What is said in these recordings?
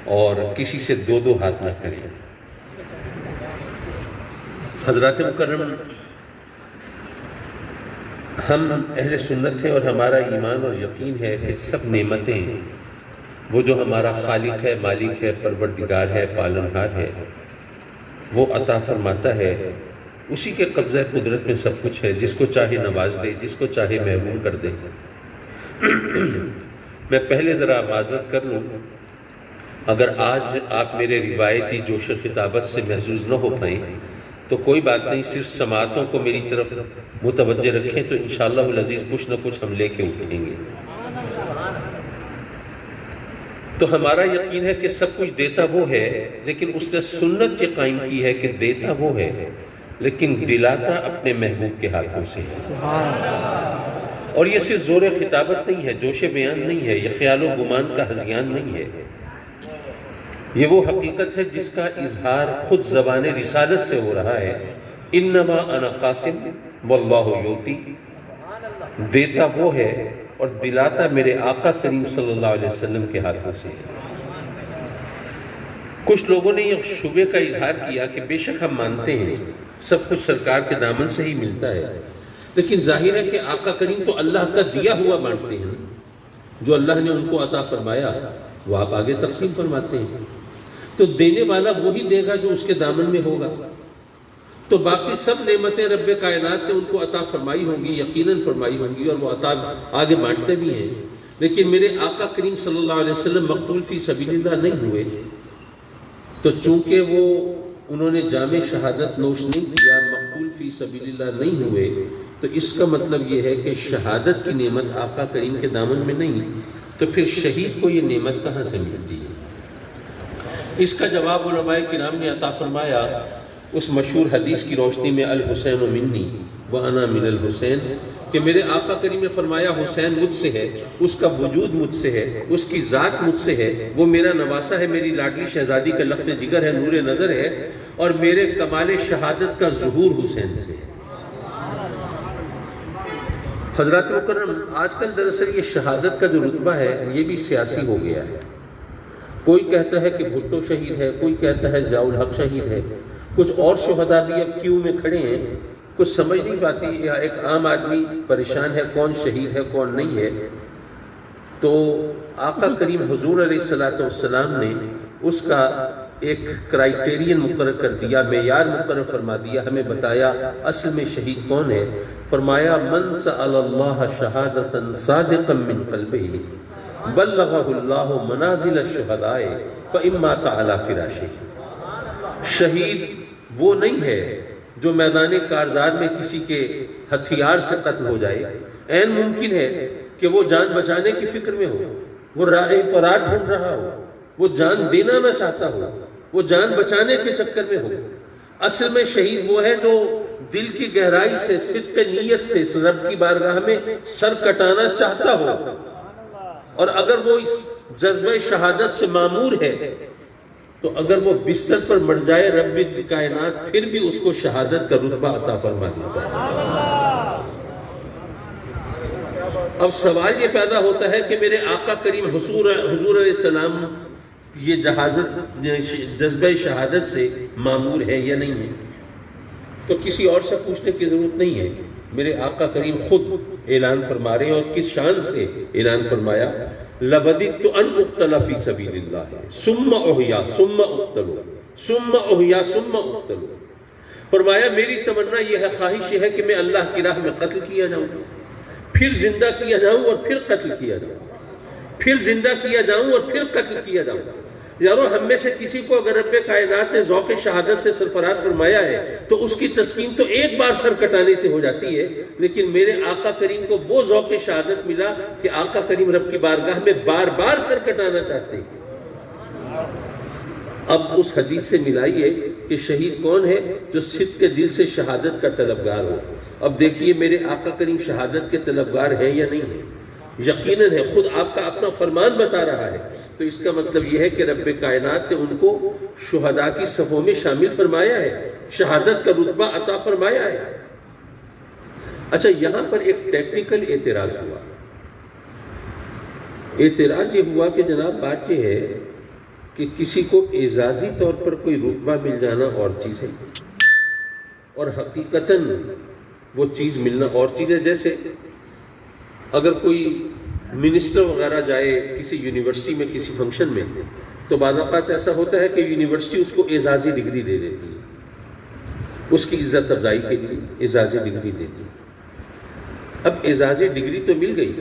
اور کسی سے دو دو ہاتھ نہ کریں۔ حضرات مکرم، ہم اہل سنت ہیں اور ہمارا ایمان اور یقین ہے کہ سب نعمتیں وہ جو ہمارا خالق ہے، مالک ہے، پروردگار ہے، پالنہار ہے، وہ عطا فرماتا ہے۔ اسی کے قبضہ قدرت میں سب کچھ ہے، جس کو چاہے نواز دے، جس کو چاہے محروم کر دے۔ میں پہلے ذرا معذرت کر لوں، اگر آج آپ میرے روایتی جوش و خطابت سے محظوظ نہ ہو پائیں تو کوئی بات نہیں، صرف سماعتوں کو میری طرف متوجہ رکھیں تو انشاءاللہ العزیز کچھ نہ کچھ ہم لے کے اٹھیں گے۔ تو ہمارا یقین ہے کہ سب کچھ دیتا وہ ہے، لیکن اس نے سنت یہ قائم کی ہے کہ دیتا وہ ہے لیکن دلاتا اپنے محبوب کے ہاتھوں سے ہے۔ اور یہ صرف زور خطابت نہیں ہے، جوش بیان نہیں ہے، یہ خیال و گمان کا ہذیان نہیں ہے، یہ وہ حقیقت ہے جس کا اظہار خود زبان رسالت سے ہو رہا ہے۔ انما انا قاسم واللہ یؤتی، دیتا وہ ہے اور دلاتا میرے آقا کریم صلی اللہ علیہ وسلم کے ہاتھوں سے ہے۔ کچھ لوگوں نے یہ شبہ کا اظہار کیا کہ بے شک ہم مانتے ہیں سب کچھ سرکار کے دامن سے ہی ملتا ہے، لیکن ظاہر ہے کہ آقا کریم تو اللہ کا دیا ہوا مانتے ہیں، جو اللہ نے ان کو عطا فرمایا وہ آپ آگے تقسیم فرماتے ہیں، تو دینے والا وہی دے گا جو اس کے دامن میں ہوگا۔ تو باقی سب نعمتیں رب کائنات نے ان کو عطا فرمائی ہوں گی، یقیناً فرمائی ہوں گی، اور وہ عطا آگے بانٹتے بھی ہیں، لیکن میرے آقا کریم صلی اللہ علیہ وسلم مقتول فی سبیل اللہ نہیں ہوئے، تو چونکہ وہ انہوں نے جام شہادت نوش نہیں کیا، مقتول فی سبیل اللہ نہیں ہوئے، تو اس کا مطلب یہ ہے کہ شہادت کی نعمت آقا کریم کے دامن میں نہیں، تو پھر شہید کو یہ نعمت کہاں سے ملتی ہے؟ اس کا جواب علماء کرام نے عطا فرمایا اس مشہور حدیث کی روشنی میں، الحسین منی وانا من الحسین، کہ میرے آقا کریم نے فرمایا حسین مجھ سے ہے، اس کا وجود مجھ سے ہے، اس کی ذات مجھ سے ہے، وہ میرا نواسا ہے، میری لاڈلی شہزادی کا لخت جگر ہے، نور نظر ہے، اور میرے کمال شہادت کا ظہور حسین سے ہے۔ حضرات مکرم، آج کل دراصل یہ شہادت کا جو رتبہ ہے یہ بھی سیاسی ہو گیا ہے۔ کوئی کہتا ہے کہ بھٹو شہید ہے، کوئی کہتا ہے ضیاء الحق شہید ہے، کچھ اور شہداء بھی اب کیوں میں کھڑے ہیں، کچھ سمجھ نہیں پاتی، یا ایک عام آدمی پریشان ہے کون شہید ہے کون نہیں ہے۔ تو آقا کریم حضور علیہ السلام نے اس کا ایک کرائیٹیرین مقرر کر دیا، معیار مقرر فرما دیا، ہمیں بتایا اصل میں شہید کون ہے۔ فرمایا من سأل اللہ شہادتا صادقا من قلبہ بلغہ اللہ منازل الشہداء فإن مات علی فراشہ۔ شہید وہ نہیں ہے جو میدان کارزار میں کسی کے ہتھیار سے قتل ہو جائے، عین ممکن ہے کہ وہ جان بچانے کی فکر میں ہو، وہ راہ فرار ڈھونڈ رہا ہو، وہ جان دینا نہ چاہتا ہو، وہ جان بچانے کے چکر میں ہو۔ اصل میں شہید وہ ہے جو دل کی گہرائی سے صدق نیت سے اس رب کی بارگاہ میں سر کٹانا چاہتا ہو، اور اگر وہ اس جذبہ شہادت سے معمور ہے تو اگر وہ بستر پر مر جائے رب کائنات پھر بھی اس کو شہادت کا رتبہ عطا فرما دیتا ہے۔ اب سوال یہ پیدا ہوتا ہے کہ میرے آقا کریم حضور علیہ السلام یہ جذبہ شہادت سے معمور ہے یا نہیں ہے؟ تو کسی اور سے پوچھنے کی ضرورت نہیں ہے، میرے آقا کریم خود اعلان فرما رہے ہیں، اور کس شان سے اعلان فرمایا، لَبَدِدْتُ أَنْ أُقْتَلَ فِي سَبِيلِ اللَّهِ ثُمَّ أُحْيَا ثُمَّ أُقْتَلُ ثُمَّ أُحْيَا ثُمَّ أُقْتَلُ۔ فرمایا میری تمنا یہ ہے، خواہش یہ ہے کہ میں اللہ کی راہ میں قتل کیا جاؤں، پھر زندہ کیا جاؤں اور پھر قتل کیا جاؤں، پھر زندہ کیا جاؤں اور پھر قتل کیا جاؤں۔ یارو ہم میں سے کسی کو اگر رب کائنات نے ذوق شہادت سے سرفراز فرمایا ہے تو اس کی تسکین تو ایک بار سر کٹانے سے ہو جاتی ہے، لیکن میرے آقا کریم کو وہ ذوق شہادت ملا کہ آقا کریم رب کی بارگاہ میں بار بار سر کٹانا چاہتے ہیں۔ اب اس حدیث سے ملائیے کہ شہید کون ہے؟ جو صدق کے دل سے شہادت کا طلبگار ہو۔ اب دیکھیے میرے آقا کریم شہادت کے طلبگار ہے یا نہیں ہے؟ یقیناً ہے، خود آپ کا اپنا فرمان بتا رہا ہے، تو اس کا مطلب یہ ہے کہ رب کائنات نے ان کو شہداء کی صفوں میں شامل فرمایا ہے، شہادت کا رتبہ عطا فرمایا ہے۔ اچھا، یہاں پر ایک ٹیکنیکل اعتراض ہوا۔ اعتراض یہ ہوا کہ جناب بات یہ ہے کہ کسی کو اعزازی طور پر کوئی رتبہ مل جانا اور چیز ہے، اور حقیقتاً وہ چیز ملنا اور چیز ہے. جیسے اگر کوئی منسٹر وغیرہ جائے کسی یونیورسٹی میں کسی فنکشن میں، تو بعض اوقات ایسا ہوتا ہے کہ یونیورسٹی اس کو اعزازی ڈگری دے دیتی ہے، اس کی عزت افزائی کے لیے اعزازی ڈگری دیتی ہے. اب اعزازی ڈگری تو مل گئی،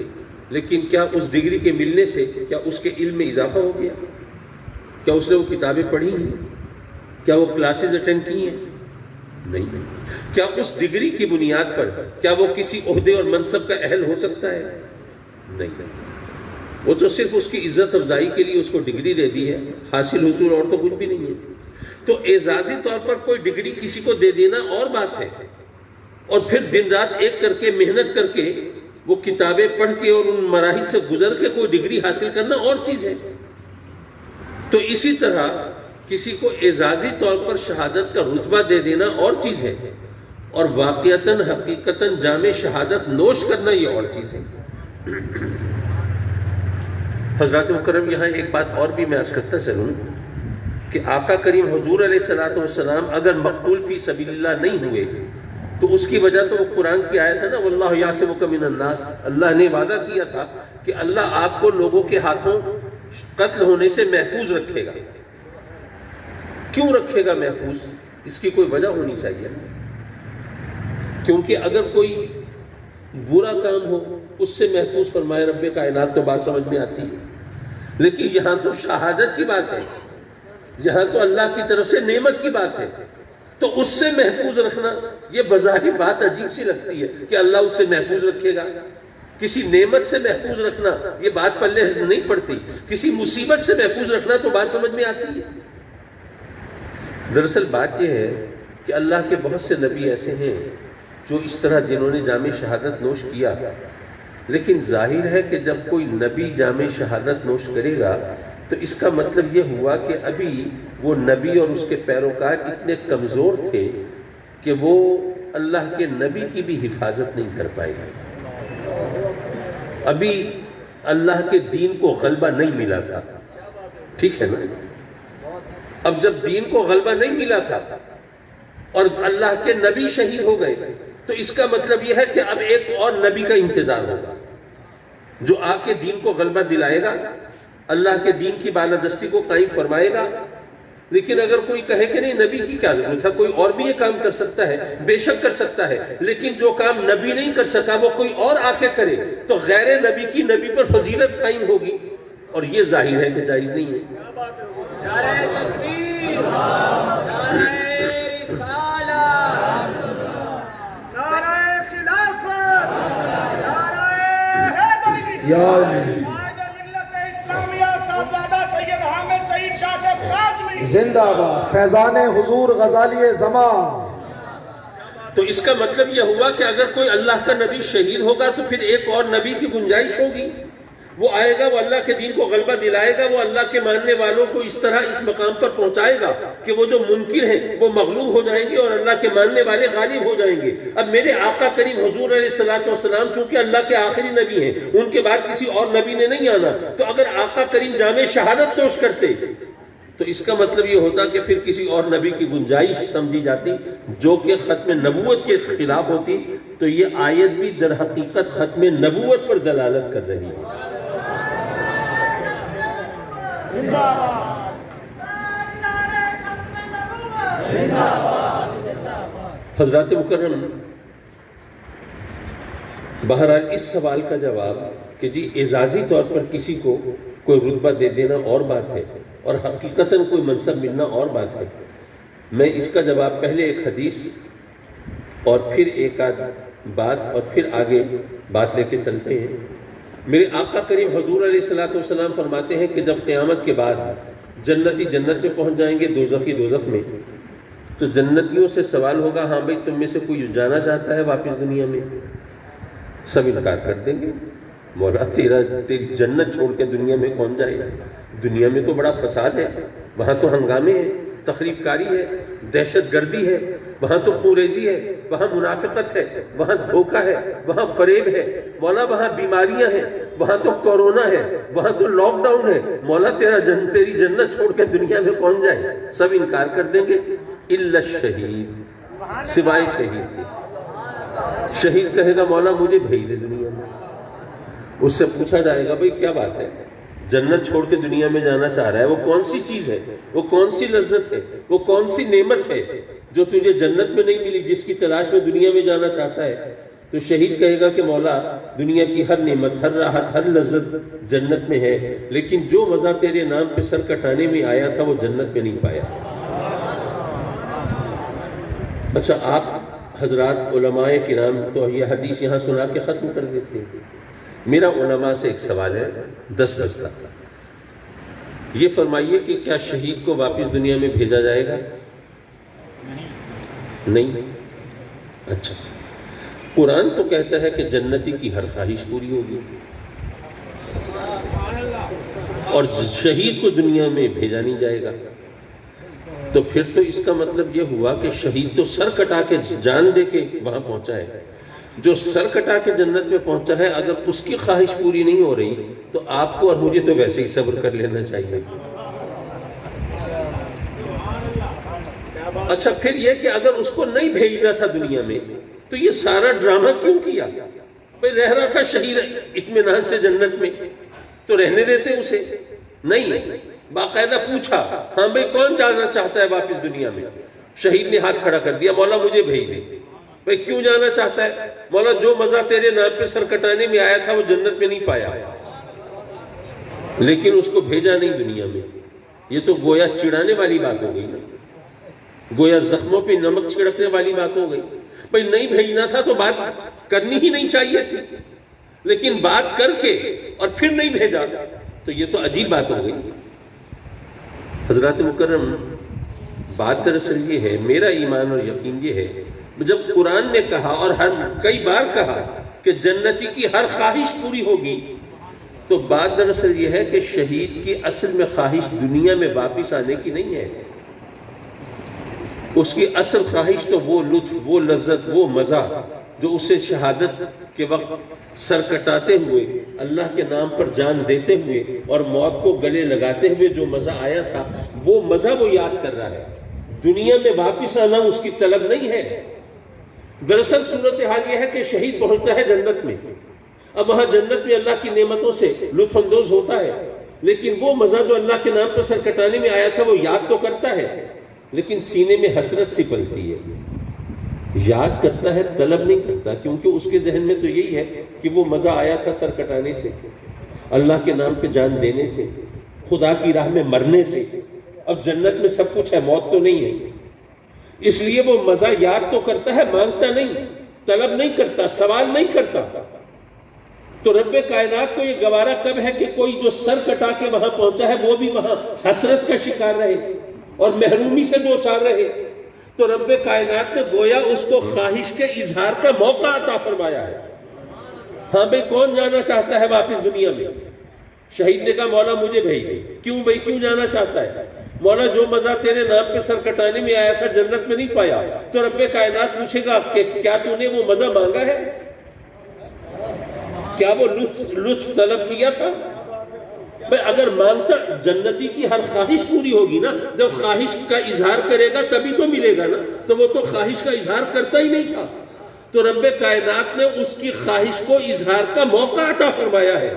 لیکن کیا اس ڈگری کے ملنے سے کیا اس کے علم میں اضافہ ہو گیا؟ کیا اس نے وہ کتابیں پڑھی ہیں؟ کیا وہ کلاسز اٹینڈ کی ہیں؟ نہیں. کیا اس ڈگری کی بنیاد پر کیا وہ کسی عہدے اور منصب کا اہل ہو سکتا ہے؟ نہیں. وہ تو صرف اس کی عزت افزائی کے لیے اس کو ڈگری دے دی ہے، حاصل حصول اور تو کچھ بھی نہیں ہے. تو اعزازی طور پر کوئی ڈگری کسی کو دے دینا اور بات ہے، اور پھر دن رات ایک کر کے محنت کر کے وہ کتابیں پڑھ کے اور ان مراحل سے گزر کے کوئی ڈگری حاصل کرنا اور چیز ہے. تو اسی طرح کسی کو اعزازی طور پر شہادت کا رتبہ دے دینا اور چیز ہے، اور واقعتاً حقیقتاً جامع شہادت نوش کرنا یہ اور چیز ہے. حضرات مکرم، یہاں ایک بات اور بھی میں عرض کرتا چلوں کہ آقا کریم حضور علیہ الصلوۃ والسلام اگر مقتول فی سبیل اللہ نہیں ہوئے تو اس کی وجہ تو وہ قرآن کی آیت ہے نا، واللہ یعصمک من الناس. اللہ نے وعدہ کیا تھا کہ اللہ آپ کو لوگوں کے ہاتھوں قتل ہونے سے محفوظ رکھے گا. کیوں رکھے گا محفوظ؟ اس کی کوئی وجہ ہونی چاہیے، کیونکہ اگر کوئی برا کام ہو اس سے محفوظ فرمائے رب کائنات تو بات سمجھ میں آتی ہے. لیکن یہاں تو شہادت کی بات ہے، یہاں تو اللہ کی طرف سے نعمت کی بات ہے، تو اس سے محفوظ رکھنا یہ بظاہر بات عجیب سی لگتی ہے کہ اللہ اس سے محفوظ رکھے گا. کسی نعمت سے محفوظ رکھنا یہ بات پلے نہیں پڑتی، کسی مصیبت سے محفوظ رکھنا تو بات سمجھ میں آتی ہے. دراصل بات یہ ہے کہ اللہ کے بہت سے نبی ایسے ہیں جو اس طرح جنہوں نے جامع شہادت نوش کیا، لیکن ظاہر ہے کہ جب کوئی نبی جامع شہادت نوش کرے گا تو اس کا مطلب یہ ہوا کہ ابھی وہ نبی اور اس کے پیروکار اتنے کمزور تھے کہ وہ اللہ کے نبی کی بھی حفاظت نہیں کر پائے. ابھی اللہ کے دین کو غلبہ نہیں ملا تھا. ٹھیک ہے نا؟ اب جب دین کو غلبہ نہیں ملا تھا اور اللہ کے نبی شہید ہو گئے تو اس کا مطلب یہ ہے کہ اب ایک اور نبی کا انتظار ہوگا جو آ کے دین کو غلبہ دلائے گا، اللہ کے دین کی بالادستی کو قائم فرمائے گا. لیکن اگر کوئی کہے کہ نہیں نبی کی کیا ضرورت ہے، کوئی اور بھی یہ کام کر سکتا ہے، بے شک کر سکتا ہے، لیکن جو کام نبی نہیں کر سکا وہ کوئی اور آ کے کرے تو غیر نبی کی نبی پر فضیلت قائم ہوگی، اور یہ ظاہر ہے کہ جائز نہیں ہے. نعرہ تکبیر، نعرہ رسالت، نعرہ خلافت، نعرہ حیدری، یا علی ملت اسلامیہ صاحبزادہ سید حامد سعید شاہ سے قادمی زندہ باد، فیضان حضور غزالی زمان. تو اس کا مطلب یہ ہوا کہ اگر کوئی اللہ کا نبی شہید ہوگا تو پھر ایک اور نبی کی گنجائش ہوگی. وہ آئے گا، وہ اللہ کے دین کو غلبہ دلائے گا، وہ اللہ کے ماننے والوں کو اس طرح اس مقام پر پہنچائے گا کہ وہ جو منکر ہیں وہ مغلوب ہو جائیں گے اور اللہ کے ماننے والے غالب ہو جائیں گے. اب میرے آقا کریم حضور علیہ الصلوۃ والسلام چونکہ اللہ کے آخری نبی ہیں، ان کے بعد کسی اور نبی نے نہیں آنا، تو اگر آقا کریم جامع شہادت نوش کرتے تو اس کا مطلب یہ ہوتا کہ پھر کسی اور نبی کی گنجائش سمجھی جاتی جو کہ ختم نبوت کے خلاف ہوتی. تو یہ آیت بھی در حقیقت ختم نبوت پر دلالت کر رہی ہے. حضرات مکرم، بہرحال اس سوال کا جواب کہ جی اعزازی طور پر کسی کو کوئی رتبہ دے دینا اور بات ہے اور حقیقتاً کوئی منصب ملنا اور بات ہے. میں اس کا جواب پہلے ایک حدیث اور پھر ایک آدھ بات اور پھر آگے بات لے کے چلتے ہیں. میرے آقا کریم حضور علیہ الصلوۃ والسلام فرماتے ہیں کہ جب قیامت کے بعد جنتی جنت میں پہنچ جائیں گے، دوزخی دوزخ میں، تو جنتیوں سے سوال ہوگا، ہاں بھائی تم میں سے کوئی جانا چاہتا ہے واپس دنیا میں؟ سب انکار کر دیں گے، مولا تیری جنت چھوڑ کے دنیا میں کون جائے گا؟ دنیا میں تو بڑا فساد ہے، وہاں تو ہنگامے ہیں، تخریب کاری ہے، دہشت گردی ہے، وہاں تو خوریزی ہے، وہاں منافقت ہے، وہاں دھوکہ ہے، وہاں فریب ہے، مولا وہاں بیماریاں ہیں، وہاں تو کورونا ہے، وہاں تو لاک ڈاؤن ہے، مولا تیری جنت چھوڑ کے دنیا میں کون جائے؟ سب انکار کر دیں گے الا الشہید، سوائے شہید کے۔ شہید کہے گا مولا مجھے بھیج دے دنیا میں۔ اس سے پوچھا جائے گا بھئی کیا بات ہے، جنت چھوڑ کے دنیا میں جانا چاہ رہا ہے، وہ کون سی چیز ہے، وہ کون سی لذت ہے، وہ کون سی نعمت ہے جو تجھے جنت میں نہیں ملی، جس کی تلاش میں دنیا میں جانا چاہتا ہے؟ تو شہید کہے گا کہ مولا دنیا کی ہر نعمت، ہر راحت، ہر لذت جنت میں ہے، لیکن جو مزہ تیرے نام پہ سر کٹانے میں آیا تھا وہ جنت میں نہیں پایا۔ اچھا آپ حضرات علماء کرام تو یہ حدیث یہاں سنا کے ختم کر دیتے ہیں۔ میرا علماء سے ایک سوال ہے 10 کا، یہ فرمائیے کہ کیا شہید کو واپس دنیا میں بھیجا جائے گا؟ نہیں؟ اچھا، قرآن تو کہتا ہے کہ جنتی کی ہر خواہش پوری ہوگی، اور شہید کو دنیا میں بھیجا نہیں جائے گا، تو پھر تو اس کا مطلب یہ ہوا کہ شہید تو سر کٹا کے جان دے کے وہاں پہنچا ہے، جو سر کٹا کے جنت میں پہنچا ہے اگر اس کی خواہش پوری نہیں ہو رہی تو آپ کو اور مجھے تو ویسے ہی صبر کر لینا چاہیے۔ اچھا پھر یہ کہ اگر اس کو نہیں بھیجنا تھا دنیا میں تو یہ سارا ڈرامہ کیوں کیا؟ بھئی رہ رہا تھا شہید اطمینان سے جنت میں، تو رہنے دیتے اسے؟ نہیں، باقاعدہ پوچھا ہاں بھئی کون جانا چاہتا ہے واپس دنیا میں؟ شہید نے ہاتھ کھڑا کر دیا، مولا مجھے بھیج دے۔ بھئی کیوں جانا چاہتا ہے؟ مولا جو مزہ تیرے نام پہ سر کٹانے میں آیا تھا وہ جنت میں نہیں پایا، لیکن اس کو بھیجا نہیں دنیا میں۔ یہ تو گویا چڑانے والی بات ہو گئی نا، گویا زخموں پہ نمک چھڑکنے والی بات ہو گئی۔ بھئی نہیں بھیجنا تھا تو بات کرنی ہی نہیں چاہیے تھی، لیکن بات کر کے اور پھر نہیں بھیجا تو یہ تو عجیب بات ہو گئی۔ حضرات مکرم، بات دراصل یہ ہے، میرا ایمان اور یقین یہ ہے، جب قرآن نے کہا اور کئی بار کہا کہ جنتی کی ہر خواہش پوری ہوگی، تو بات دراصل یہ ہے کہ شہید کی اصل میں خواہش دنیا میں واپس آنے کی نہیں ہے۔ اس کی اصل خواہش تو وہ لطف، وہ لذت، وہ مزہ جو اسے شہادت کے وقت سر کٹاتے ہوئے، اللہ کے نام پر جان دیتے ہوئے اور موت کو گلے لگاتے ہوئے جو مزہ آیا تھا، وہ مزہ وہ یاد کر رہا ہے۔ دنیا میں واپس آنا اس کی طلب نہیں ہے۔ دراصل صورتحال یہ ہے کہ شہید پہنچتا ہے جنت میں، اب وہاں جنت میں اللہ کی نعمتوں سے لطف اندوز ہوتا ہے، لیکن وہ مزہ جو اللہ کے نام پر سر کٹانے میں آیا تھا وہ یاد تو کرتا ہے، لیکن سینے میں حسرت سی پلتی ہے۔ یاد کرتا ہے، طلب نہیں کرتا، کیونکہ اس کے ذہن میں تو یہی ہے کہ وہ مزہ آیا تھا سر کٹانے سے، اللہ کے نام پہ جان دینے سے، خدا کی راہ میں مرنے سے۔ اب جنت میں سب کچھ ہے، موت تو نہیں ہے، اس لیے وہ مزہ یاد تو کرتا ہے، مانگتا نہیں، طلب نہیں کرتا، سوال نہیں کرتا۔ تو رب کائنات کو یہ گوارا کب ہے کہ کوئی جو سر کٹا کے وہاں پہنچا ہے وہ بھی وہاں حسرت کا شکار رہے اور محرومی سے دوچار رہے؟ تو رب کائنات نے گویا اس کو خواہش کے اظہار کا موقع عطا فرمایا ہے۔ ہاں بھئی کون جانا چاہتا ہے واپس دنیا میں؟ شہید نے کہا مولا مجھے بھیج دے۔ کیوں بھئی، کیوں جانا چاہتا ہے؟ مولا جو مزہ تیرے نام پہ سر کٹانے میں آیا تھا جنت میں نہیں پایا۔ تو رب کائنات پوچھے گا کہ کیا تو نے وہ مزہ مانگا ہے؟ کیا وہ لطف طلب کیا تھا؟ بھئی اگر مانگتا، جنتی کی ہر خواہش پوری ہوگی نا، جب خواہش کا اظہار کرے گا تبھی تو ملے گا نا، تو وہ تو خواہش کا اظہار کرتا ہی نہیں تھا۔ تو رب کائنات نے اس کی خواہش کو اظہار کا موقع عطا فرمایا ہے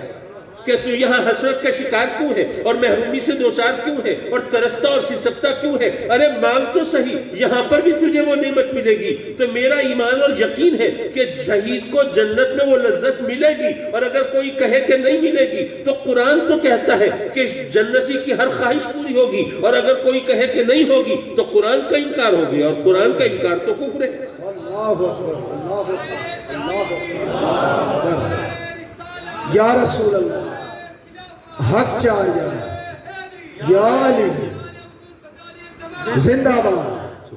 کہ تو یہاں حسرت کا شکار کیوں ہے اور محرومی سے دوچار کیوں ہے اور ترستا اور سسکتا کیوں ہے؟ ارے مانگ تو صحیح، یہاں پر بھی تجھے وہ نعمت ملے گی۔ تو میرا ایمان اور یقین ہے کہ شہید کو جنت میں وہ لذت ملے گی، اور اگر کوئی کہے کہ نہیں ملے گی تو قرآن تو کہتا ہے کہ جنتی کی ہر خواہش پوری ہوگی، اور اگر کوئی کہے کہ نہیں ہوگی تو قرآن کا انکار ہو گیا، اور قرآن کا انکار تو کفر ہے۔ اللہ اکبر، اللہ اکبر، اللہ اکبر، یا رسول اللہ، حق چاہیے، یا علی، زندہ باد۔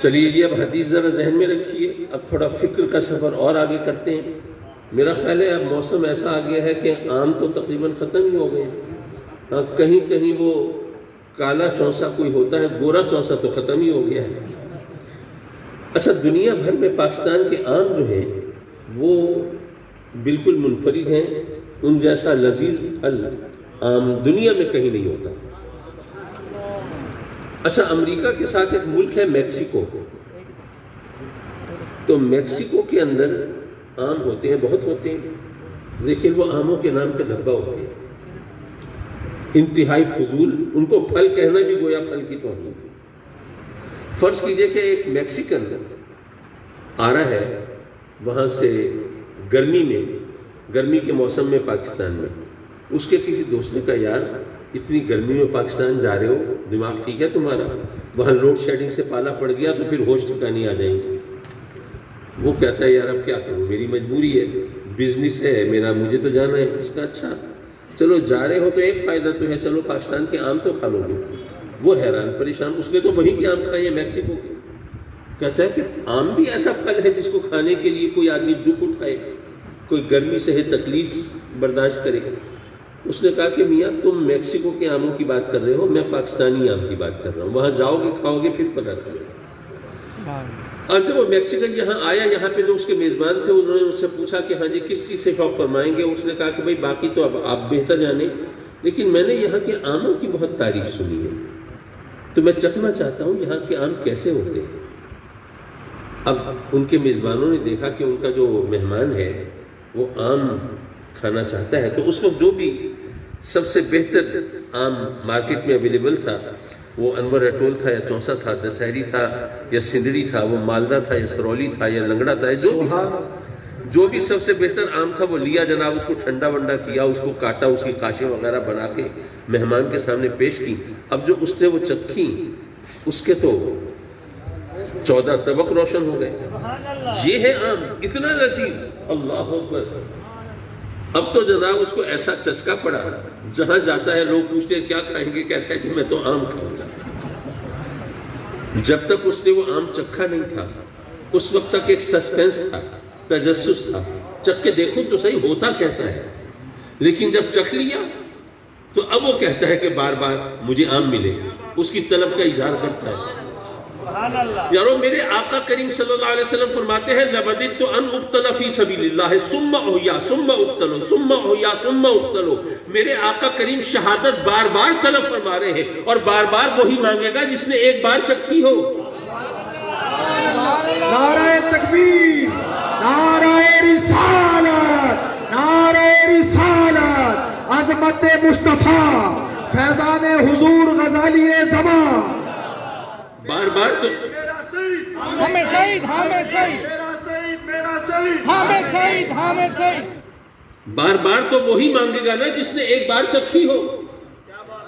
چلیے یہ اب حدیث ذرا ذہن میں رکھیے، اب تھوڑا فکر کا سفر اور آگے کرتے ہیں۔ میرا خیال ہے اب موسم ایسا آ گیا ہے کہ آم تو تقریباً ختم ہی ہو گئے ہیں، ہاں کہیں کہیں وہ کالا چونسا کوئی ہوتا ہے، گورا چونسا تو ختم ہی ہو گیا ہے۔ اچھا دنیا بھر میں پاکستان کے آم جو ہیں وہ بالکل منفرد ہیں، ان جیسا لذیذ پھل عام دنیا میں کہیں نہیں ہوتا۔ اچھا، امریکہ کے ساتھ ایک ملک ہے میکسیکو، تو میکسیکو کے اندر آم ہوتے ہیں، بہت ہوتے ہیں، لیکن وہ آموں کے نام پہ دھبا ہوتے ہیں، انتہائی فضول، ان کو پھل کہنا بھی گویا پھل کی توہین۔ فرض کیجئے کہ ایک میکسیکن آ رہا ہے وہاں سے گرمی کے موسم میں پاکستان میں، اس کے کسی دوست نے کہا یار اتنی گرمی میں پاکستان جا رہے ہو، دماغ ٹھیک ہے تمہارا؟ وہاں لوڈ شیڈنگ سے پالا پڑ گیا تو پھر ہوش ٹھکانے آ جائیں گے۔ وہ کہتا ہے یار اب کیا کروں، میری مجبوری ہے، بزنس ہے میرا، مجھے تو جانا ہے۔ اس کا اچھا چلو جا رہے ہو تو ایک فائدہ تو ہے، چلو پاکستان کے آم تو کھا لو گے۔ وہ حیران پریشان، اس نے تو وہیں کے آم کھائے ہیں میکسیکو کے۔ کہتا ہے کہ آم بھی ایسا پھل ہے جس کو کھانے کے لیے کوئی آدمی دکھ اٹھائے، کوئی گرمی سے ہے تکلیف برداشت کرے۔ اس نے کہا کہ میاں تم میکسیکو کے آموں کی بات کر رہے ہو، میں پاکستانی آم کی بات کر رہا ہوں، وہاں جاؤ گے کھاؤ گے پھر پتہ چلے گا۔ اور جب وہ میکسیکن یہاں آیا، یہاں پہ جو اس کے میزبان تھے انہوں نے اس سے پوچھا کہ ہاں جی کس چیز سے شوق فرمائیں گے؟ اس نے کہا کہ بھائی باقی تو اب آپ بہتر جانیں، لیکن میں نے یہاں کے آموں کی بہت تعریف سنی ہے، تو میں چکھنا چاہتا ہوں یہاں کے آم کیسے ہوتے ہیں۔ اب ان کے میزبانوں نے دیکھا کہ ان کا جو مہمان ہے وہ آم کھانا چاہتا ہے، تو اس وقت جو بھی سب سے بہتر آم مارکیٹ میں اویلیبل تھا وہ انور اٹول تھا یا چونسا تھا، دسہری تھا یا سندری تھا، وہ مالدہ تھا یا سرولی تھا یا لنگڑا تھا، جو بھی سب سے بہتر آم تھا وہ لیا جناب، اس کو ٹھنڈا ونڈا کیا، اس کو کاٹا، اس کی قاشیں وغیرہ بنا کے مہمان کے سامنے پیش کی۔ اب جو اس نے وہ چکھی، اس کے تو 14 طبق روشن ہو گئے۔ یہ ہے آم، اتنا لذیذ، اللہ اکبر۔ اب تو جناب اس کو ایسا چسکا پڑا، جہاں جاتا ہے لوگ پوچھتے ہیں کیا کھائیں گے، کہتا ہے جی میں تو آم کھاؤں گا۔ جب تک اس نے وہ آم چکھا نہیں تھا اس وقت تک ایک سسپینس تھا، تجسس تھا، چکھ کے دیکھو تو صحیح ہوتا کیسا ہے۔ لیکن جب چکھ لیا تو اب وہ کہتا ہے کہ بار بار مجھے آم ملے، اس کی طلب کا اظہار کرتا ہے۔ یارو میرے آقا کریم صلی اللہ علیہ وسلم فرماتے ہیں لَبَدِدْتُ أَنْ أُقْتَلَ فِي سَبِيلِ اللَّهِ ثُمَّ أُحْيَا ثُمَّ أُقْتَلُ ثُمَّ أُحْيَا ثُمَّ أُقْتَلُ۔ میرے آقا کریم شہادت بار بار طلب فرما رہے ہیں، اور بار بار وہی مانگے گا جس نے ایک بار چکھی ہو۔ نعرہ تکبیر، نعرہ رسالت، نعرہ رسالت، عظمت مصطفیٰ، فیضان حضور غزالی زمان۔ بار بار تو حامد سعید، حامد سعید، حامد سعید، حامد سعید، بار بار تو وہی مانگے گا نا جس نے ایک بار چکھی ہو۔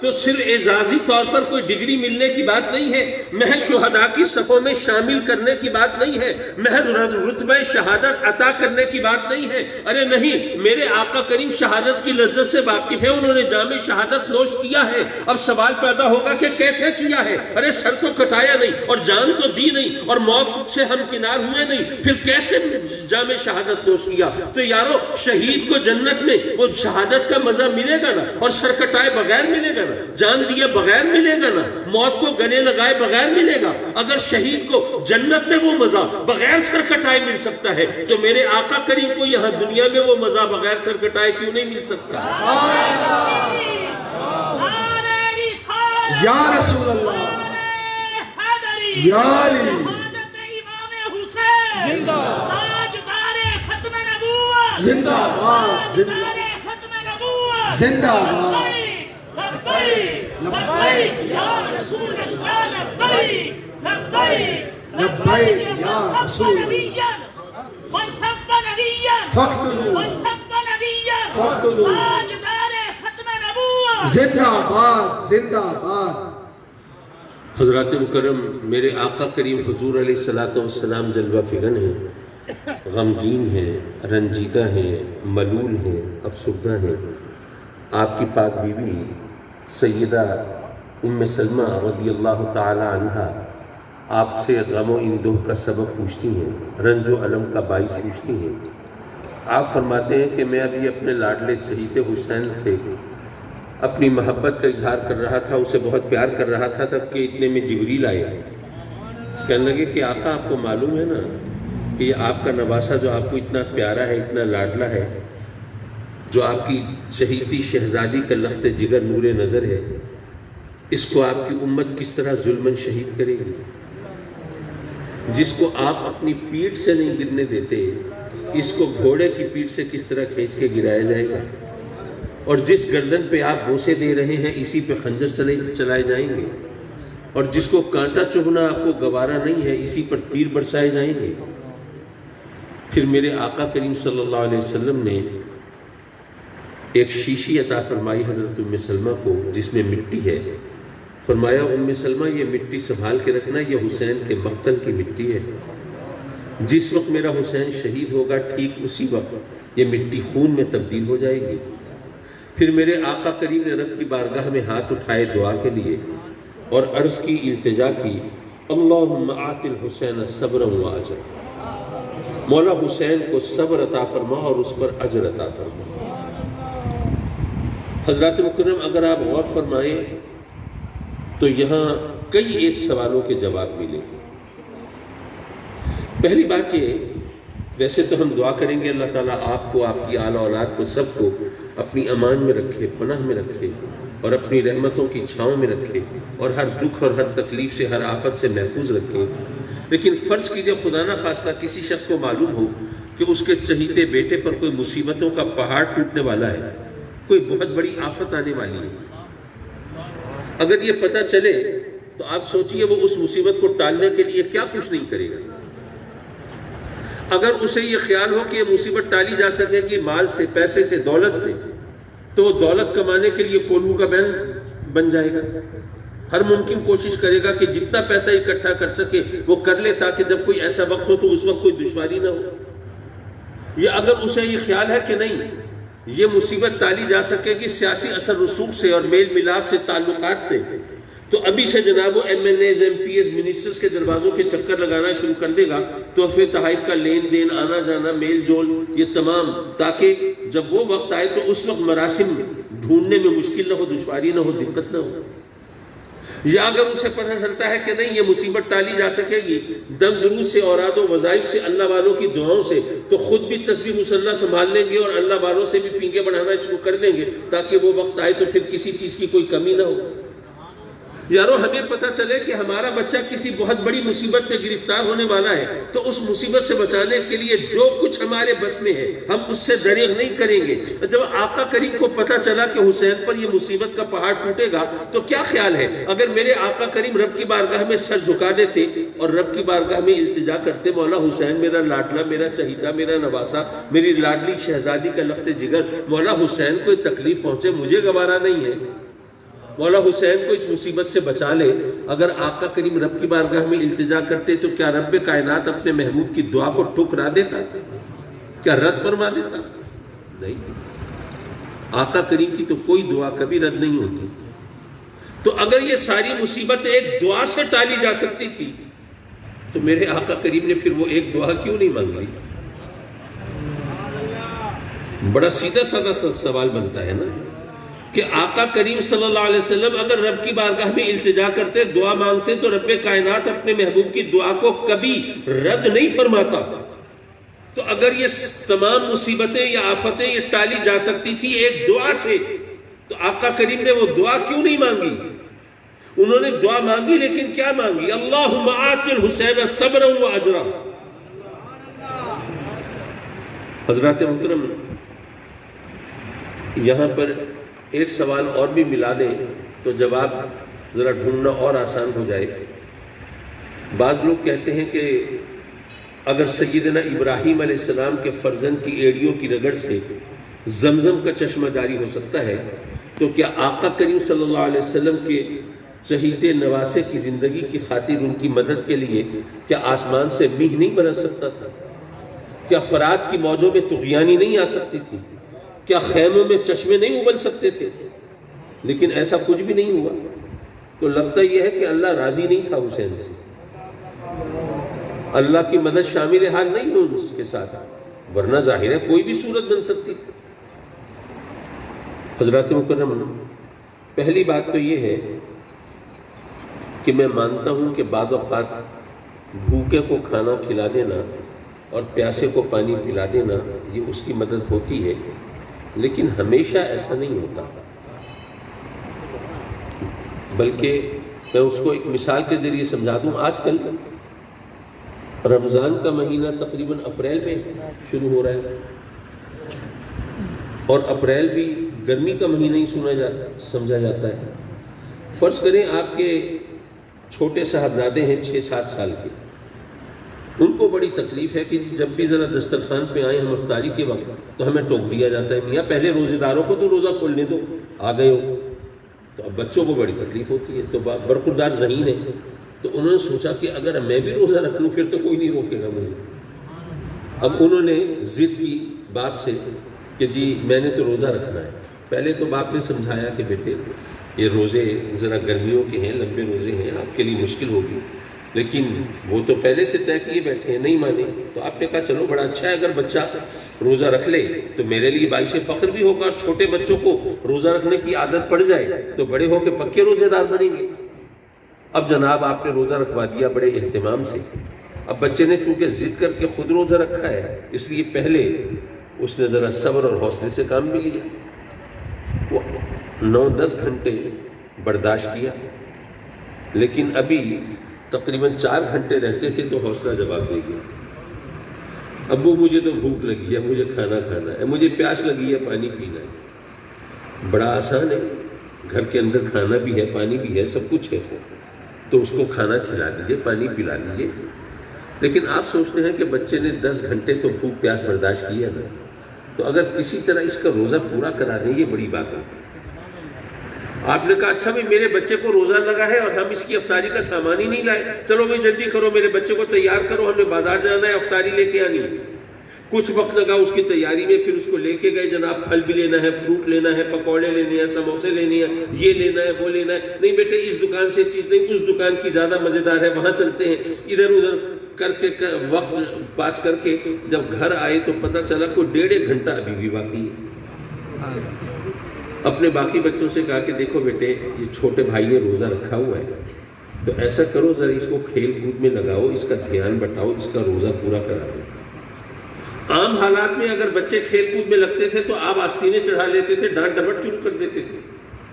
تو صرف اعزازی طور پر کوئی ڈگری ملنے کی بات نہیں ہے، محض شہداء کی صفوں میں شامل کرنے کی بات نہیں ہے، محض رتبہ شہادت عطا کرنے کی بات نہیں ہے۔ ارے نہیں، میرے آقا کریم شہادت کی لذت سے واقف ہے، انہوں نے جام شہادت نوش کیا ہے۔ اب سوال پیدا ہوگا کہ کیسے کیا ہے؟ ارے سر تو کٹایا نہیں اور جان تو دی نہیں اور موت سے ہم کنار ہوئے نہیں، پھر کیسے جام شہادت نوش کیا؟ تو یارو شہید کو جنت میں وہ شہادت کا مزہ ملے گا نا، اور سر کٹائے بغیر ملے گا نا، جان دیے بغیر ملے گا نا، موت کو گلے لگائے بغیر ملے گا۔ اگر شہید کو جنت میں وہ مزہ بغیر سر کٹائے مل سکتا ہے تو میرے آقا کریم کو یہاں دنیا میں وہ مزہ بغیر سر کٹائے کیوں نہیں مل سکتا؟ یا رسول اللہ، یا علی، زندہ باد، زندہ باد، لبیک یا رسول اللہ، لبیک لبیک لبیک یا رسول وانصب نبیا فاقتلوا، وانصب نبیا فاقتلوا، تاجدار ختم نبوت، زندہ باد، زندہ باد۔ حضرات مکرم، میرے آقا کریم حضور علیہ الصلوۃ والسلام جلوہ فگن ہیں، غمگین ہیں، رنجیدہ ہیں، ملول ہیں، افسردہ ہیں۔ آپ کی پاک بیوی سیدہ ام سلمہ رضی اللہ تعالی عنہا آپ سے غم و اندوہ کا سبب پوچھتی ہیں، رنج و علم کا باعث پوچھتی ہیں۔ آپ فرماتے ہیں کہ میں ابھی اپنے لاڈلے چہیتے حسین سے اپنی محبت کا اظہار کر رہا تھا، اسے بہت پیار کر رہا تھا، تب کہ اتنے میں جبریل آئے، کہنے لگے کہ آقا آپ کو معلوم ہے نا کہ یہ آپ کا نواسہ جو آپ کو اتنا پیارا ہے، اتنا لاڈلا ہے، جو آپ کی چہیتی شہزادی کا لخت جگر نور نظر ہے، اس کو آپ کی امت کس طرح ظلماً شہید کرے گی؟ جس کو آپ اپنی پیٹھ سے نہیں گرنے دیتے، اس کو گھوڑے کی پیٹھ سے کس طرح کھینچ کے گرایا جائے گا؟ اور جس گردن پہ آپ بوسے دے رہے ہیں، اسی پہ خنجر چلائے جائیں گے، اور جس کو کانٹا چبھنا آپ کو گوارا نہیں ہے، اسی پر تیر برسائے جائیں گے۔ پھر میرے آقا کریم صلی اللہ علیہ وسلم نے ایک شیشی عطا فرمائی حضرت ام سلمہ کو، جس میں مٹی ہے۔ فرمایا ام سلمہ یہ مٹی سنبھال کے رکھنا، یہ حسین کے مقتل کی مٹی ہے۔ جس وقت میرا حسین شہید ہوگا، ٹھیک اسی وقت یہ مٹی خون میں تبدیل ہو جائے گی۔ پھر میرے آقا کریم نے رب کی بارگاہ میں ہاتھ اٹھائے دعا کے لیے اور عرض کی، التجا کی، اللہم آت الحسین صبرا و اجرا، مولا حسین کو صبر عطا فرما اور اس پر اجر عطا فرما۔ حضرات مکرم، اگر آپ غور فرمائیں تو یہاں کئی ایک سوالوں کے جواب ملے۔ پہلی بات یہ، ویسے تو ہم دعا کریں گے اللہ تعالیٰ آپ کو، آپ کی آل اولاد کو، سب کو اپنی امان میں رکھے، پناہ میں رکھے، اور اپنی رحمتوں کی چھاؤں میں رکھے، اور ہر دکھ اور ہر تکلیف سے، ہر آفت سے محفوظ رکھے۔ لیکن فرض کیجئے خدا نہ خواستہ کسی شخص کو معلوم ہو کہ اس کے چہیتے بیٹے پر کوئی مصیبتوں کا پہاڑ ٹوٹنے والا ہے، کوئی بہت بڑی آفت آنے والی ہے۔ اگر یہ پتہ چلے تو آپ سوچئے وہ اس مصیبت کو ٹالنے کے لیے کیا کچھ نہیں کرے گا۔ اگر اسے یہ خیال ہو کہ یہ مصیبت ٹالی جا سکے گی مال سے، پیسے سے، دولت سے، تو وہ دولت کمانے کے لیے کولو کا بیل بن جائے گا۔ ہر ممکن کوشش کرے گا کہ جتنا پیسہ اکٹھا کر سکے وہ کر لے، تاکہ جب کوئی ایسا وقت ہو تو اس وقت کوئی دشواری نہ ہو۔ یا اگر اسے یہ خیال ہے کہ نہیں، یہ مصیبت ٹالی جا سکے گی سیاسی اثر رسوخ سے اور میل ملاپ سے، تعلقات سے، تو ابھی سے جناب وہ M N As, M P As, ministers کے دروازوں کے چکر لگانا شروع کر دے گا، تحفے تحائف کا لین دین، آنا جانا، میل جول، یہ تمام، تاکہ جب وہ وقت آئے تو اس وقت مراسم ڈھونڈنے میں مشکل نہ ہو، دشواری نہ ہو، دقت نہ ہو۔ یا اگر اسے پتہ چلتا ہے کہ نہیں یہ مصیبت ٹالی جا سکے گی دم دروز سے، اوراد و وظائف سے، اللہ والوں کی دعاؤں سے، تو خود بھی تسبیح مصلی سنبھال لیں گے اور اللہ والوں سے بھی پینگے بڑھانا شروع کر دیں گے، تاکہ وہ وقت آئے تو پھر کسی چیز کی کوئی کمی نہ ہو۔ یارو ہمیں پتہ چلے کہ ہمارا بچہ کسی بہت بڑی مصیبت میں گرفتار ہونے والا ہے، تو اس مصیبت سے بچانے کے لیے جو کچھ ہمارے بس میں ہے ہم اس سے دریغ نہیں کریں گے۔ جب آقا کریم کو پتہ چلا کہ حسین پر یہ مصیبت کا پہاڑ ٹوٹے گا تو کیا خیال ہے اگر میرے آقا کریم رب کی بارگاہ میں سر جھکا دیتے اور رب کی بارگاہ میں التجا کرتے، مولا حسین میرا لاڈلا، میرا چہیتا، میرا نواسا، میری لاڈلی شہزادی کا لخت جگر، مولا حسین کو تکلیف پہنچے مجھے گوارا نہیں ہے، مولا حسین کو اس مصیبت سے بچا لے۔ اگر آقا کریم رب کی بارگاہ میں التجا کرتے تو کیا رب کائنات اپنے محبوب کی دعا کو ٹھکرا دیتا؟ کیا رد فرما دیتا؟ نہیں۔ آقا کریم کی تو کوئی دعا کبھی رد نہیں ہوتی۔ تو اگر یہ ساری مصیبت ایک دعا سے ٹالی جا سکتی تھی تو میرے آقا کریم نے پھر وہ ایک دعا کیوں نہیں مانگ لی؟ بڑا سیدھا سادہ سوال بنتا ہے نا کہ آقا کریم صلی اللہ علیہ وسلم اگر رب کی بارگاہ میں التجا کرتے، دعا مانگتے، تو رب کائنات اپنے محبوب کی دعا کو کبھی رد نہیں فرماتا۔ تو اگر یہ تمام مصیبتیں یا آفتیں یہ ٹالی جا سکتی تھی ایک دعا سے، تو آقا کریم نے وہ دعا کیوں نہیں مانگی؟ انہوں نے دعا مانگی، لیکن کیا مانگی؟ اللہم آت الحسین صبرا و اجرا۔ حضرات محترم، یہاں پر ایک سوال اور بھی ملا دیں تو جواب ذرا ڈھونڈنا اور آسان ہو جائے۔ بعض لوگ کہتے ہیں کہ اگر سیدنا ابراہیم علیہ السلام کے فرزند کی ایڑیوں کی رگڑ سے زمزم کا چشمہ جاری ہو سکتا ہے، تو کیا آقا کریم صلی اللہ علیہ وسلم کے چہیتے نواسے کی زندگی کی خاطر ان کی مدد کے لیے کیا آسمان سے میگھ نہیں برس سکتا تھا؟ کیا فرات کی موجوں میں طغیانی نہیں آ سکتی تھی؟ کیا خیموں میں چشمے نہیں ابل سکتے تھے؟ لیکن ایسا کچھ بھی نہیں ہوا۔ تو لگتا یہ ہے کہ اللہ راضی نہیں تھا حسین سے، اللہ کی مدد شامل حال نہیں ہو اس کے ساتھ، ورنہ ظاہر ہے کوئی بھی صورت بن سکتی تھی۔ حضرات مکرم، پہلی بات تو یہ ہے کہ میں مانتا ہوں کہ بعض اوقات بھوکے کو کھانا کھلا دینا اور پیاسے کو پانی پلا دینا یہ اس کی مدد ہوتی ہے، لیکن ہمیشہ ایسا نہیں ہوتا، بلکہ میں اس کو ایک مثال کے ذریعے سمجھا دوں. آج کل رمضان کا مہینہ تقریباً اپریل میں شروع ہو رہا ہے، اور اپریل بھی گرمی کا مہینہ ہی سمجھا جاتا ہے. فرض کریں آپ کے چھوٹے صاحبزادے ہیں 6-7 سال کے، ان کو بڑی تکلیف ہے کہ جب بھی ذرا دسترخوان پہ آئیں ہم افطاری کے وقت تو ہمیں ٹوک دیا جاتا ہے میاں پہلے روزے داروں کو تو روزہ کھولنے دو، آ گئے ہو. تو اب بچوں کو بڑی تکلیف ہوتی ہے، تو برخوردار ذہین ہے، تو انہوں نے سوچا کہ اگر میں بھی روزہ رکھ لوں پھر تو کوئی نہیں روکے گا مجھے. اب انہوں نے ضد کی باپ سے کہ جی میں نے تو روزہ رکھنا ہے. پہلے تو باپ نے سمجھایا کہ بیٹے یہ روزے ذرا گرمیوں کے ہیں، لمبے روزے ہیں، آپ کے لیے مشکل ہوگی، لیکن وہ تو پہلے سے طے کیے بیٹھے ہیں، نہیں مانے. تو آپ نے کہا چلو بڑا اچھا ہے اگر بچہ روزہ رکھ لے تو میرے لیے باعث فخر بھی ہوگا، اور چھوٹے بچوں کو روزہ رکھنے کی عادت پڑ جائے تو بڑے ہو کے پکے روزے دار بنیں گے. اب جناب آپ نے روزہ رکھوا دیا بڑے اہتمام سے. اب بچے نے چونکہ ضد کر کے خود روزہ رکھا ہے، اس لیے پہلے اس نے ذرا صبر اور حوصلے سے کام بھی لیا. وہ 9-10 گھنٹے برداشت کیا، لیکن ابھی تقریباً 4 گھنٹے رہتے تھے تو حوصلہ جواب دے گیا. ابو مجھے تو بھوک لگی ہے، مجھے کھانا کھانا ہے، مجھے پیاس لگی ہے، پانی پینا ہے. بڑا آسان ہے، گھر کے اندر کھانا بھی ہے، پانی بھی ہے، سب کچھ ہے، تو اس کو کھانا کھلا دیجئے، پانی پلا دیجئے. لیکن آپ سوچتے ہیں کہ بچے نے 10 گھنٹے تو بھوک پیاس برداشت کیا نا، تو اگر کسی طرح اس کا روزہ پورا کرا دیں یہ بڑی بات ہے. آپ نے کہا اچھا بھائی میرے بچے کو روزہ لگا ہے اور ہم اس کی افطاری کا سامان ہی نہیں لائے، چلو بھائی جلدی کرو میرے بچے کو تیار کرو، ہم نے بازار جانا ہے، افطاری لے کے آنی ہے. کچھ وقت لگا اس کی تیاری میں، پھر اس کو لے کے گئے، جناب پھل بھی لینا ہے، فروٹ لینا ہے، پکوڑے لینے ہیں، سموسے لینے ہیں، یہ لینا ہے وہ لینا ہے. نہیں بیٹے اس دکان سے چیز نہیں، اس دکان کی زیادہ مزیدار ہے، وہاں چلتے ہیں. ادھر ادھر کر کے وقت پاس کر کے جب گھر آئے تو پتہ چلا کوئی 1.5 گھنٹہ ابھی بھی باقی ہے. اپنے باقی بچوں سے کہا کہ دیکھو بیٹے یہ چھوٹے بھائی نے روزہ رکھا ہوا ہے، تو ایسا کرو ذرا اس کو کھیل کود میں لگاؤ، اس کا دھیان بٹاؤ، اس کا روزہ پورا کرا دو. عام حالات میں اگر بچے کھیل کود میں لگتے تھے تو آپ آستینے چڑھا لیتے تھے، ڈانٹ ڈپٹ شروع کر دیتے تھے.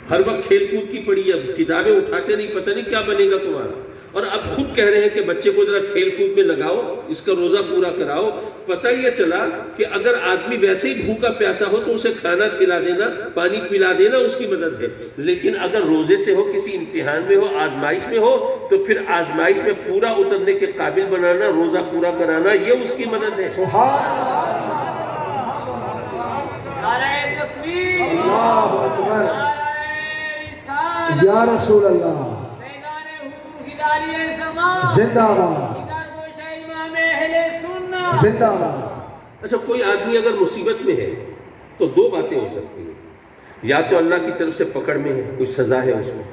ہر وقت کھیل کود کی پڑی، اب کتابیں اٹھاتے نہیں، پتہ نہیں کیا بنے گا تمہارا. اور اب خود کہہ رہے ہیں کہ بچے کو ذرا کھیل کود میں لگاؤ، اس کا روزہ پورا کراؤ. پتہ یہ چلا کہ اگر آدمی ویسے ہی بھوکا پیاسا ہو تو اسے کھانا کھلا دینا، پانی پلا دینا اس کی مدد ہے. لیکن اگر روزے سے ہو، کسی امتحان میں ہو، آزمائش میں ہو، تو پھر آزمائش میں پورا اترنے کے قابل بنانا، روزہ پورا کرانا، یہ اس کی مدد ہے. سبحان اللہ اکبر، یا رسول اللہ زندہ باد، زندہ باد. اچھا کوئی آدمی اگر مصیبت میں ہے تو 2 باتیں ہو سکتی ہیں، یا تو اللہ کی طرف سے پکڑ میں ہے، کوئی سزا ہے اس میں،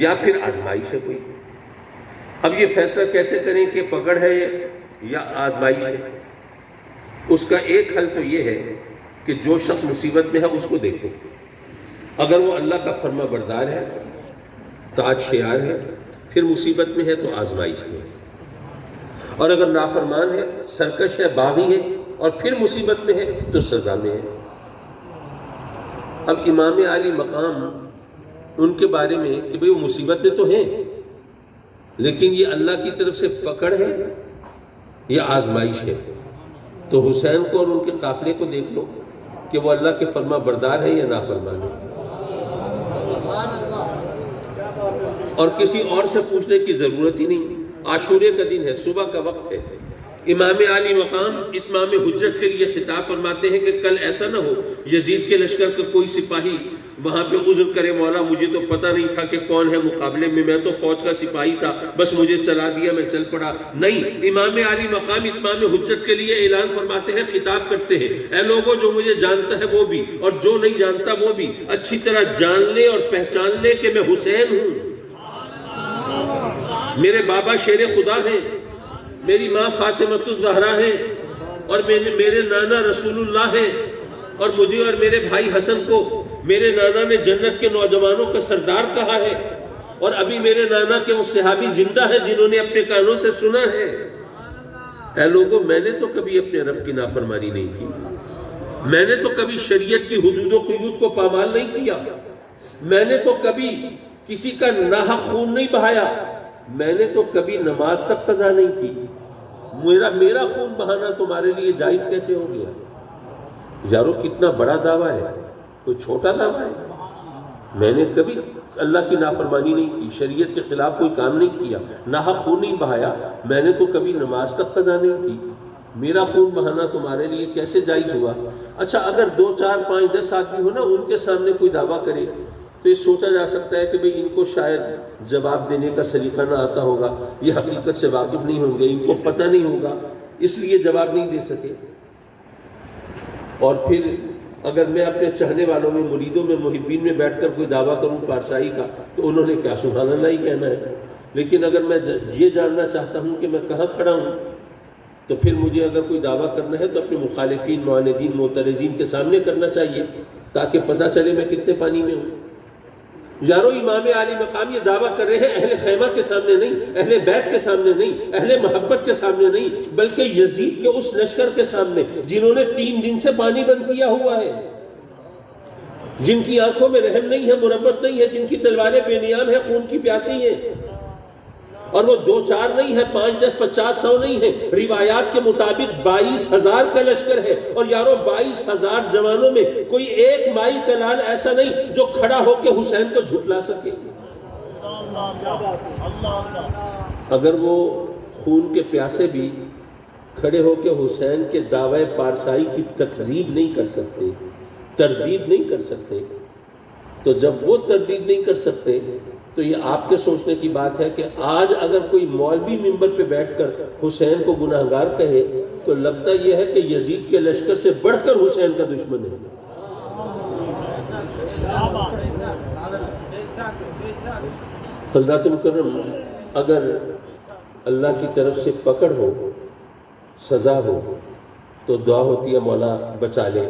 یا پھر آزمائش ہے کوئی. اب یہ فیصلہ کیسے کریں کہ پکڑ ہے یا آزمائش ہے؟ اس کا ایک حل تو یہ ہے کہ جو شخص مصیبت میں ہے اس کو دیکھو. اگر وہ اللہ کا فرما بردار ہے، تاج شیار ہے، پھر مصیبت میں ہے تو آزمائش میں ہے. اور اگر نافرمان ہے، سرکش ہے، باغی ہے، اور پھر مصیبت میں ہے تو سزا میں ہے. اب امام عالی مقام ان کے بارے میں کہ بھئی وہ مصیبت میں تو ہیں، لیکن یہ اللہ کی طرف سے پکڑ ہے یا آزمائش ہے. تو حسین کو اور ان کے قافلے کو دیکھ لو کہ وہ اللہ کے فرما بردار ہے یا نافرمان ہے. اور کسی اور سے پوچھنے کی ضرورت ہی نہیں. عاشورے کا دن ہے، صبح کا وقت ہے. امام عالی مقام اتمام حجت کے لیے خطاب فرماتے ہیں کہ کل ایسا نہ ہو یزید کے لشکر کا کوئی سپاہی وہاں پہ عذر کرے، مولا مجھے تو پتہ نہیں تھا کہ کون ہے مقابلے میں تو فوج کا سپاہی تھا، بس مجھے چلا دیا، میں چل پڑا. نہیں، امام علی مقام اتمام حجت کے لیے اعلان فرماتے ہیں، خطاب کرتے ہیں، اے لوگوں جو مجھے جانتا ہے وہ بھی اور جو نہیں جانتا وہ بھی اچھی طرح جان لے اور پہچان لے کہ میں حسین ہوں. میرے بابا شیر خدا ہیں، میری ماں فاطمۃ الزہرا ہیں، اور میرے نانا رسول اللہ ہیں، اور مجھے اور میرے بھائی حسن کو میرے نانا نے جنت کے نوجوانوں کا سردار کہا ہے، اور ابھی میرے نانا کے وہ صحابی زندہ ہیں جنہوں نے اپنے کانوں سے سنا ہے. اے لوگوں، میں نے تو کبھی اپنے رب کی نافرمانی نہیں کی، میں نے تو کبھی شریعت کی حدود و قیود کو پامال نہیں کیا، میں نے تو کبھی کسی کا ناحق خون نہیں بہایا، میں نے تو کبھی نماز تک قضا نہیں کی، میرا خون بہانا تمہارے لیے جائز کیسے ہو گیا؟ یارو کتنا بڑا دعویٰ ہے، کوئی چھوٹا دعویٰ ہے؟ میں نے کبھی اللہ کی نافرمانی نہیں کی، شریعت کے خلاف کوئی کام نہیں کیا، ناحق خون نہیں بہایا، میں نے تو کبھی نماز تک قضا نہیں کی، میرا خون بہانا تمہارے لیے کیسے جائز ہوا؟ اچھا اگر 2 4 5 10 آدمی ہو نا، ان کے سامنے کوئی دعویٰ کرے تو یہ سوچا جا سکتا ہے کہ بھئی ان کو شاید جواب دینے کا سلیقہ نہ آتا ہوگا، یہ حقیقت سے واقف نہیں ہوں گے، ان کو پتہ نہیں ہوگا، اس لیے جواب نہیں دے سکے۔ اور پھر اگر میں اپنے چاہنے والوں میں، مریدوں میں، محبین میں بیٹھ کر کوئی دعویٰ کروں پارسائی کا، تو انہوں نے کیا سبحان اللہ ہی کہنا ہے۔ لیکن اگر میں یہ جاننا چاہتا ہوں کہ میں کہاں کھڑا ہوں، تو پھر مجھے اگر کوئی دعویٰ کرنا ہے تو اپنے مخالفین، معاندین، معترضین کے سامنے کرنا چاہیے، تاکہ پتہ چلے میں کتنے پانی میں ہوں۔ یارو امام عالی مقام یہ دعویٰ کر رہے ہیں اہل خیمہ کے سامنے نہیں، اہل بیت کے سامنے نہیں، اہل محبت کے سامنے نہیں، بلکہ یزید کے اس لشکر کے سامنے جنہوں نے 3 دن سے پانی بند کیا ہوا ہے، جن کی آنکھوں میں رحم نہیں ہے، مربت نہیں ہے، جن کی تلواریں بے نیام ہیں، خون کی پیاسی ہیں، اور وہ 2 4 نہیں ہے، 5 10 50 100 نہیں ہے، روایات کے مطابق 22,000 کا لشکر ہے، اور یارو 22,000 جوانوں میں کوئی ایک مائی کا لال ایسا نہیں جو کھڑا ہو کے حسین کو جھٹلا سکے۔ اگر وہ خون کے پیاسے بھی کھڑے ہو کے حسین کے دعوی پارسائی کی تکذیب نہیں کر سکتے، تردید نہیں کر سکتے، تو جب وہ تردید نہیں کر سکتے تو یہ آپ کے سوچنے کی بات ہے کہ آج اگر کوئی مولوی ممبر پہ بیٹھ کر حسین کو گناہگار کہے تو لگتا یہ ہے کہ یزید کے لشکر سے بڑھ کر حسین کا دشمن ہے۔ حضرات مکرم، اگر اللہ کی طرف سے پکڑ ہو، سزا ہو، تو دعا ہوتی ہے مولا بچا لے،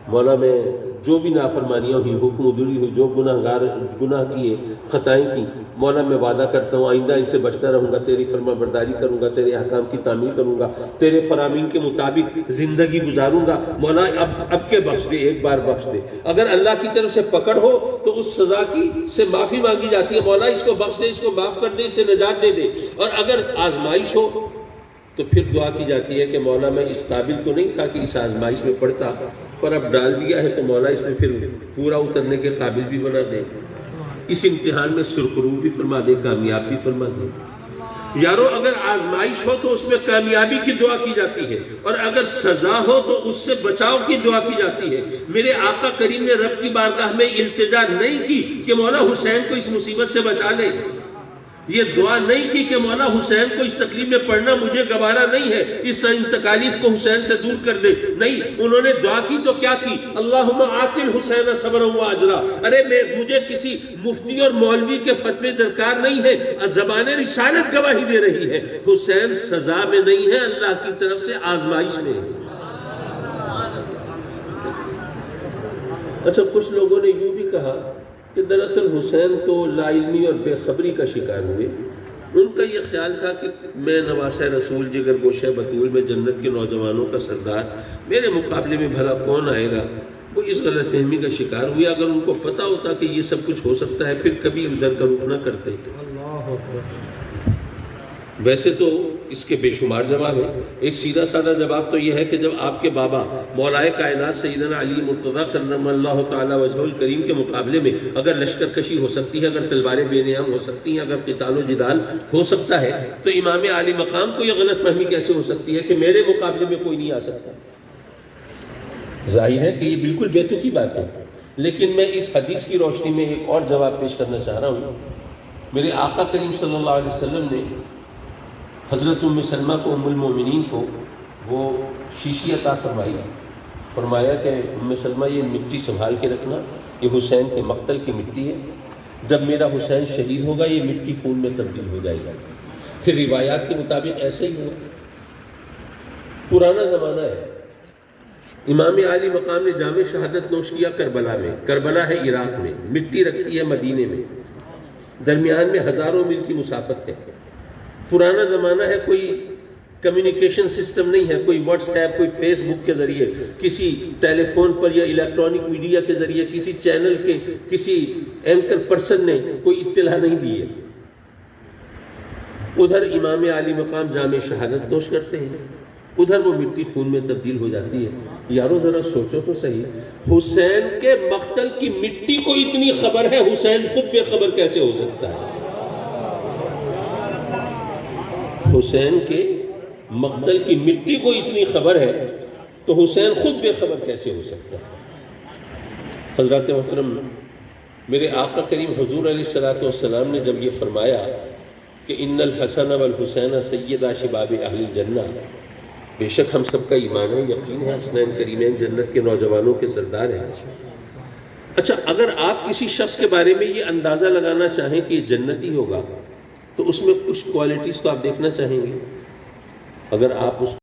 مولا میں جو بھی نافرمانیاں ہوئی، حکم عدولی ہوئی، جو گناہ کیے، خطائیں کی، مولا میں وعدہ کرتا ہوں آئندہ ان سے بچتا رہوں گا، تیری فرما برداری کروں گا، تیرے احکام کی تعمیل کروں گا، تیرے فرامین کے مطابق زندگی گزاروں گا، مولا اب کے بخش دے، ایک بار بخش دے۔ اگر اللہ کی طرف سے پکڑ ہو تو اس سزا کی سے معافی مانگی جاتی ہے، مولا اس کو بخش دے، اس کو معاف کر دے، اس سے نجات دے دے۔ اور اگر آزمائش ہو تو پھر دعا کی جاتی ہے کہ مولا میں اس قابل تو نہیں تھا کہ اس آزمائش میں پڑتا، پر اب ڈال دیا ہے تو مولا اس میں پھر پورا اترنے کے قابل بھی بنا دے، اس امتحان میں سرخرو بھی فرما دے، کامیاب بھی فرما دے۔ یارو اگر آزمائش ہو تو اس میں کامیابی کی دعا کی جاتی ہے، اور اگر سزا ہو تو اس سے بچاؤ کی دعا کی جاتی ہے۔ میرے آقا کریم نے رب کی بارگاہ میں التجا نہیں کی کہ مولا حسین کو اس مصیبت سے بچا لے، یہ دعا نہیں کی کہ مولا حسین کو اس تکلیف میں پڑنا مجھے گوارا نہیں ہے، اس تکالیف کو حسین سے دور کر دے، نہیں، انہوں نے دعا کی تو کیا کی؟ اللہم آت الحسین صبرا و اجرا۔ ارے مجھے کسی مفتی اور مولوی کے فتوے درکار نہیں ہے، زبان رسالت گواہی دے رہی ہے، حسین سزا میں نہیں ہے، اللہ کی طرف سے آزمائش میں ہے۔ اچھا کچھ لوگوں نے یوں بھی کہا کہ دراصل حسین تو لا علمی اور بے خبری کا شکار ہوئے، ان کا یہ خیال تھا کہ میں نواسہ رسول، جگر گوشہ بطول میں جنت کے نوجوانوں کا سردار، میرے مقابلے میں بھلا کون آئے گا، وہ اس غلط فہمی کا شکار ہوئے۔ اگر ان کو پتہ ہوتا کہ یہ سب کچھ ہو سکتا ہے پھر کبھی ادھر کا رخ نہ کرتے۔ ویسے تو اس کے بے شمار جواب ہیں، ایک سیدھا سادہ جواب تو یہ ہے کہ جب آپ کے بابا مولائے کائنات سیدنا علی مرتضیٰ کرم اللہ تعالی وجہہ الکریم کے مقابلے میں اگر لشکر کشی ہو سکتی ہے، اگر تلواریں بے نیام ہو سکتی ہیں، اگر قتال و جدال ہو سکتا ہے، تو امام عالی مقام کو یہ غلط فہمی کیسے ہو سکتی ہے کہ میرے مقابلے میں کوئی نہیں آ سکتا؟ ظاہر ہے کہ یہ بالکل بے تکی بات ہے، لیکن میں اس حدیث کی روشنی میں ایک اور جواب پیش کرنا چاہ رہا ہوں۔ میرے آقا کریم صلی اللہ علیہ وسلم نے حضرت ام سلمہ کو، ام المومنین کو، وہ شیشی عطا فرمایا کہ ام سلمہ یہ مٹی سنبھال کے رکھنا، یہ حسین کے مقتل کی مٹی ہے، جب میرا حسین شہید ہوگا یہ مٹی خون میں تبدیل ہو جائے گا۔ پھر روایات کے مطابق ایسے ہی ہوا، پرانا زمانہ ہے، امام عالی مقام نے جام شہادت نوش کیا کربلا میں، کربلا ہے عراق میں، مٹی رکھی ہے مدینے میں، درمیان میں ہزاروں میل کی مسافت ہے، پرانا زمانہ ہے، کوئی کمیونیکیشن سسٹم نہیں ہے، کوئی واٹس ایپ، کوئی فیس بک کے ذریعے، کسی ٹیلی فون پر یا الیکٹرانک میڈیا کے ذریعے، کسی چینل کے کسی اینکر پرسن نے کوئی اطلاع نہیں دی ہے۔ ادھر امام عالی مقام جامع شہادت نوش کرتے ہیں، ادھر وہ مٹی خون میں تبدیل ہو جاتی ہے۔ یارو ذرا سوچو تو صحیح، حسین کے مقتل کی مٹی کو اتنی خبر ہے، حسین خود بے خبر کیسے ہو سکتا ہے؟ حسین کے مقتل کی مٹی کو اتنی خبر ہے تو حسین خود بے خبر کیسے ہو سکتا ہے؟ حضرات محترم، میرے آقا کریم حضور علیہ الصلوۃ والسلام نے جب یہ فرمایا کہ ان الحسن والحسین سیدا شباب اہل الجنہ، بے شک ہم سب کا ایمان ہے، یقین ہے حسنین کریمین جنت کے نوجوانوں کے سردار ہیں۔ اچھا، اگر آپ کسی شخص کے بارے میں یہ اندازہ لگانا چاہیں کہ یہ جنتی ہوگا تو اس میں کچھ کوالٹیز تو آپ دیکھنا چاہیں گے۔ اگر آپ اس